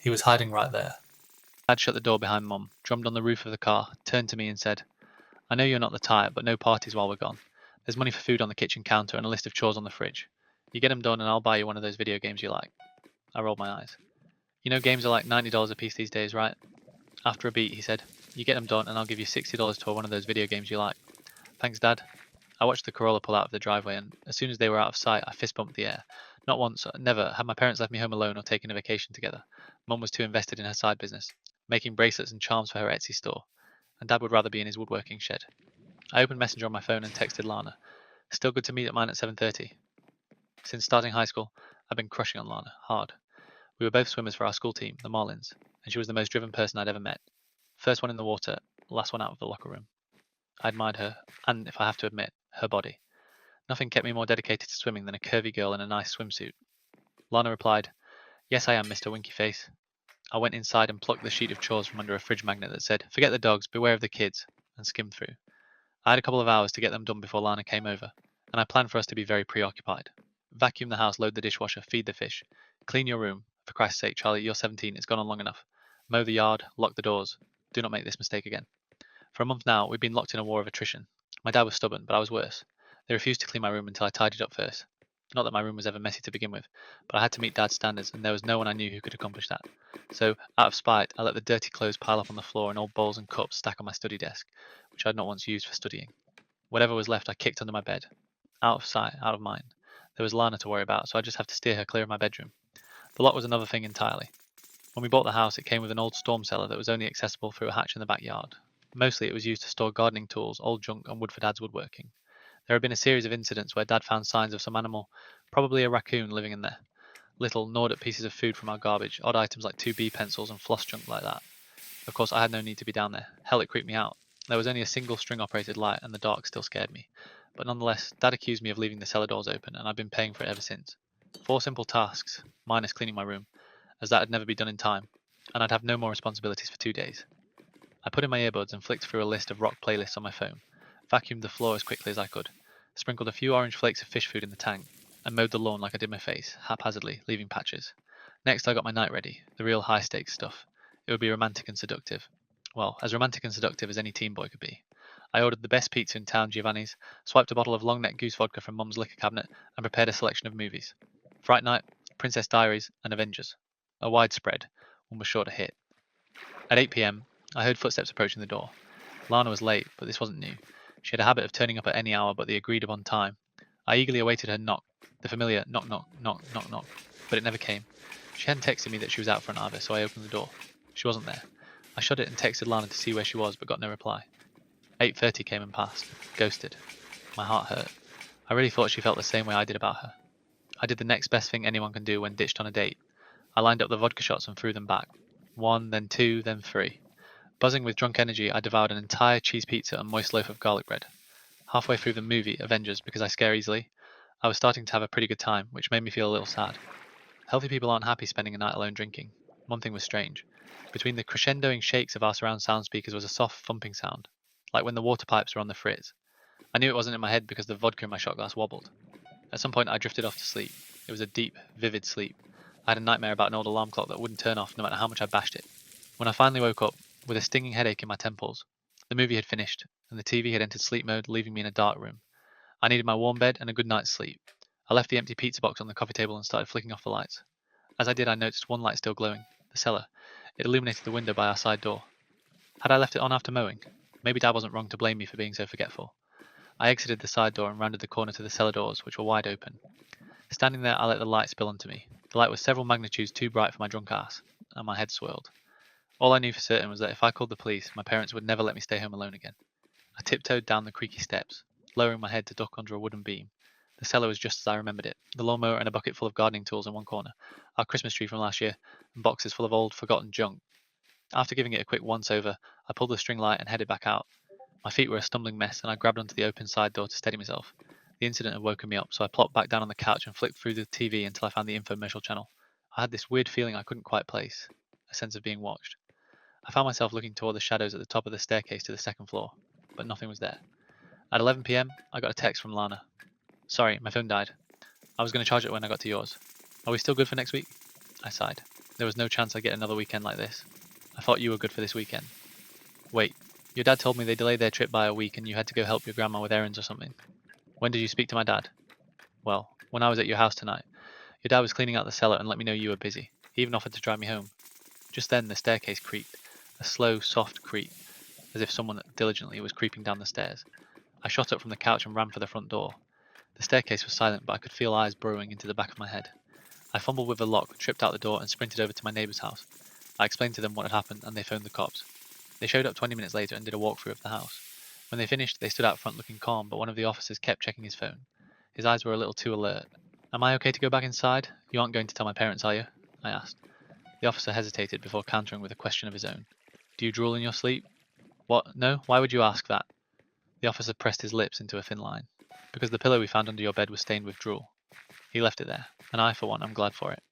He was hiding right there. Dad shut the door behind Mum, drummed on the roof of the car, turned to me and said, "I know you're not the type, but no parties while we're gone. There's money for food on the kitchen counter and a list of chores on the fridge. You get them done and I'll buy you one of those video games you like." I rolled my eyes. "You know games are like $90 a piece these days, right?" After a beat, he said, "You get them done and I'll give you $60 toward one of those video games you like." "Thanks, Dad." I watched the Corolla pull out of the driveway, and as soon as they were out of sight, I fist bumped the air. Not once, never, had my parents left me home alone or taken a vacation together. Mum was too invested in her side business, making bracelets and charms for her Etsy store, and Dad would rather be in his woodworking shed. I opened Messenger on my phone and texted Lana. "Still good to meet at mine at 7:30. Since starting high school, I've been crushing on Lana, hard. We were both swimmers for our school team, the Marlins, and she was the most driven person I'd ever met. First one in the water, last one out of the locker room. I admired her, and, if I have to admit, her body. Nothing kept me more dedicated to swimming than a curvy girl in a nice swimsuit. Lana replied, "Yes, I am, Mr. Winky Face." I went inside and plucked the sheet of chores from under a fridge magnet that said, "Forget the dogs, beware of the kids," and skimmed through. I had a couple of hours to get them done before Lana came over, and I planned for us to be very preoccupied. Vacuum the house, load the dishwasher, feed the fish. Clean your room. For Christ's sake, Charlie, you're 17, it's gone on long enough. Mow the yard, lock the doors. Do not make this mistake again. For a month now, we've been locked in a war of attrition. My dad was stubborn, but I was worse. They refused to clean my room until I tidied up first. Not that my room was ever messy to begin with, but I had to meet Dad's standards, and there was no one I knew who could accomplish that. So, out of spite, I let the dirty clothes pile up on the floor and old bowls and cups stack on my study desk, which I had not once used for studying. Whatever was left, I kicked under my bed. Out of sight, out of mind. There was Lana to worry about, so I just have to steer her clear of my bedroom. The lock was another thing entirely. When we bought the house, it came with an old storm cellar that was only accessible through a hatch in the backyard. Mostly it was used to store gardening tools, old junk, and wood for Dad's woodworking. There had been a series of incidents where Dad found signs of some animal, probably a raccoon, living in there. Little, gnawed at pieces of food from our garbage, odd items like 2B pencils and floss junk like that. Of course, I had no need to be down there. Hell, it creeped me out. There was only a single string-operated light, and the dark still scared me. But nonetheless, Dad accused me of leaving the cellar doors open, and I've been paying for it ever since. 4 simple tasks, minus cleaning my room, as that had never been done in time, and I'd have no more responsibilities for 2 days. I put in my earbuds and flicked through a list of rock playlists on my phone, vacuumed the floor as quickly as I could, sprinkled a few orange flakes of fish food in the tank, and mowed the lawn like I did my face, haphazardly, leaving patches. Next I got my night ready, the real high-stakes stuff. It would be romantic and seductive. Well, as romantic and seductive as any teen boy could be. I ordered the best pizza in town, Giovanni's, swiped a bottle of long neck goose vodka from Mum's liquor cabinet, and prepared a selection of movies. Fright Night, Princess Diaries, and Avengers. A widespread, one was sure to hit. At 8 p.m., I heard footsteps approaching the door. Lana was late, but this wasn't new. She had a habit of turning up at any hour but the agreed upon time. I eagerly awaited her knock, the familiar knock knock knock knock knock, but it never came. She hadn't texted me that she was out for an either, so I opened the door. She wasn't there. I shut it and texted Lana to see where she was, but got no reply. 8:30 came and passed. Ghosted. My heart hurt. I really thought she felt the same way I did about her. I did the next best thing anyone can do when ditched on a date. I lined up the vodka shots and threw them back. 1, then 2, then 3. Buzzing with drunk energy, I devoured an entire cheese pizza and moist loaf of garlic bread. Halfway through the movie, Avengers, because I scare easily, I was starting to have a pretty good time, which made me feel a little sad. Healthy people aren't happy spending a night alone drinking. One thing was strange. Between the crescendoing shakes of our surround sound speakers was a soft thumping sound, like when the water pipes were on the fritz. I knew it wasn't in my head because the vodka in my shot glass wobbled. At some point I drifted off to sleep. It was a deep, vivid sleep. I had a nightmare about an old alarm clock that wouldn't turn off no matter how much I bashed it. When I finally woke up, with a stinging headache in my temples, the movie had finished, and the TV had entered sleep mode, leaving me in a dark room. I needed my warm bed and a good night's sleep. I left the empty pizza box on the coffee table and started flicking off the lights. As I did, I noticed one light still glowing, the cellar. It illuminated the window by our side door. Had I left it on after mowing? Maybe Dad wasn't wrong to blame me for being so forgetful. I exited the side door and rounded the corner to the cellar doors, which were wide open. Standing there, I let the light spill onto me. The light was several magnitudes too bright for my drunk ass, and my head swirled. All I knew for certain was that if I called the police, my parents would never let me stay home alone again. I tiptoed down the creaky steps, lowering my head to duck under a wooden beam. The cellar was just as I remembered it, the lawnmower and a bucket full of gardening tools in one corner, our Christmas tree from last year, and boxes full of old, forgotten junk. After giving it a quick once-over, I pulled the string light and headed back out. My feet were a stumbling mess, and I grabbed onto the open side door to steady myself. The incident had woken me up, so I plopped back down on the couch and flicked through the TV until I found the infomercial channel. I had this weird feeling I couldn't quite place, a sense of being watched. I found myself looking toward the shadows at the top of the staircase to the second floor, but nothing was there. At 11 p.m., I got a text from Lana. "Sorry, my phone died. I was going to charge it when I got to yours. Are we still good for next week?" I sighed. There was no chance I'd get another weekend like this. I thought you were good for this weekend. Wait, your dad told me they delayed their trip by a week and you had to go help your grandma with errands or something. When did you speak to my dad? Well, when I was at your house tonight. Your dad was cleaning out the cellar and let me know you were busy. He even offered to drive me home. Just then the staircase creaked, a slow, soft creak, as if someone diligently was creeping down the stairs. I shot up from the couch and ran for the front door. The staircase was silent, but I could feel eyes burrowing into the back of my head. I fumbled with the lock, tripped out the door, and sprinted over to my neighbour's house. I explained to them what had happened, and they phoned the cops. They showed up 20 minutes later and did a walkthrough of the house. When they finished, they stood out front looking calm, but one of the officers kept checking his phone. His eyes were a little too alert. Am I okay to go back inside? You aren't going to tell my parents, are you? I asked. The officer hesitated before countering with a question of his own. Do you drool in your sleep? What? No? Why would you ask that? The officer pressed his lips into a thin line. Because the pillow we found under your bed was stained with drool. He left it there, and I, for one, am glad for it.